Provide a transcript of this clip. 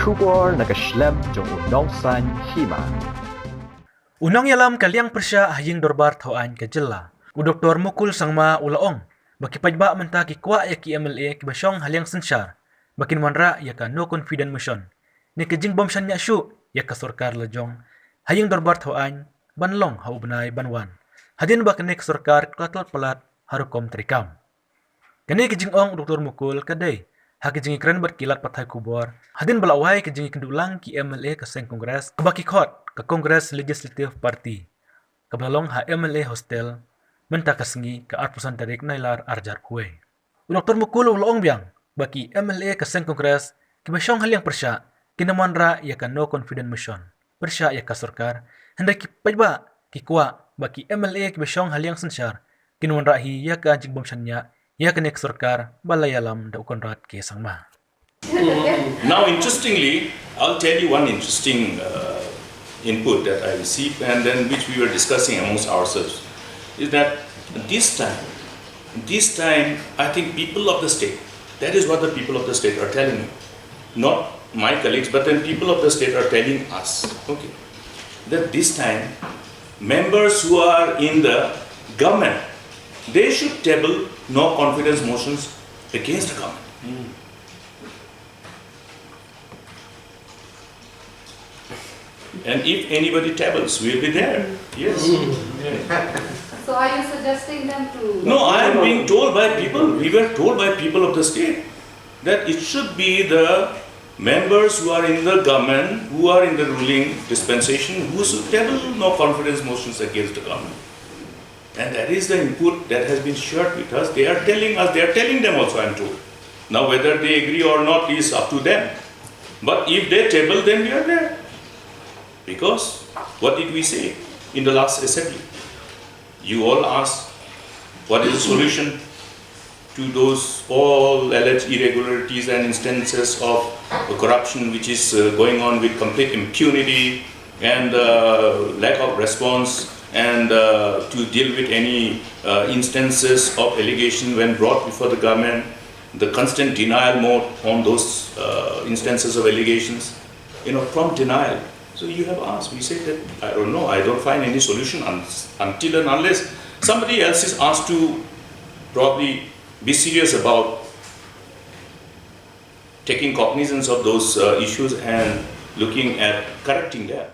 kubor nakaslem jong unong san Hima. Unang yalam ka Liang Persya haying dorbar thoan ka jilla. U Dr. Mukul sangma ulaong. Baki Paidbah menta ki Kwah ya ki MLA ki basyong Liang Synshar. Bakin Wanrah ya ka no confident motion. Ni ka jing bomshan ya syu ya ka Sorkar lajong. Haying dorbar thoan banlong haubnai banwan. Hadin ba kanik Sorkar klatal palat harukom trikam. Kani ka jing ong Dr. Mukul kadai. Haki jingi keren berkilat patai kubor. Hadin balawai ke jingi kendulang ki MLA ke seng kongres. Kebaki khot ke Kongres Legislative Party. Kebalong ha MLA hostel. Menta kesengi ke arpusan tarik nailar arjar kue. Dr. Mukul ulong biang. Baki MLA ke seng kongres. Kibasyong Liang Persya. Wanrah ya ka no confident motion. Persya ya ka Sorkar. Hendak ki Paidbah ki Kwah. Baki MLA kibasyong Liang Synshar. Wanrah hi ya ka jing bomsanya. Ya kenek Sorkar balayalam da ukonrat ke sangma. Now, interestingly, I'll tell you one interesting input that I received and then which we were discussing amongst ourselves is that this time, I think people of the state, that is what the people of the state are telling me, not my colleagues, but then people of the state are telling us, okay, that this time, members who are in the government, they should table no confidence motions against the government. And if anybody tables, we'll be there. Yes. So are you suggesting them to... No, I am being told by people, we were told by people of the state that it should be the members who are in the government, who are in the ruling dispensation, who should table no confidence motions against the government. And that is the input that has been shared with us. They are telling us, they are telling them also, I am told. Now whether they agree or not is up to them. But if they table, then we are there. Because what did we say in the last assembly? You all asked, what is the solution to those all alleged irregularities and instances of corruption which is going on with complete impunity and lack of response and to deal with any instances of allegation when brought before the government, the constant denial mode on those instances of allegations, prompt denial. So you have asked, we say that, I don't know, I don't find any solution until and unless somebody else is asked to probably be serious about taking cognizance of those issues and looking at correcting them.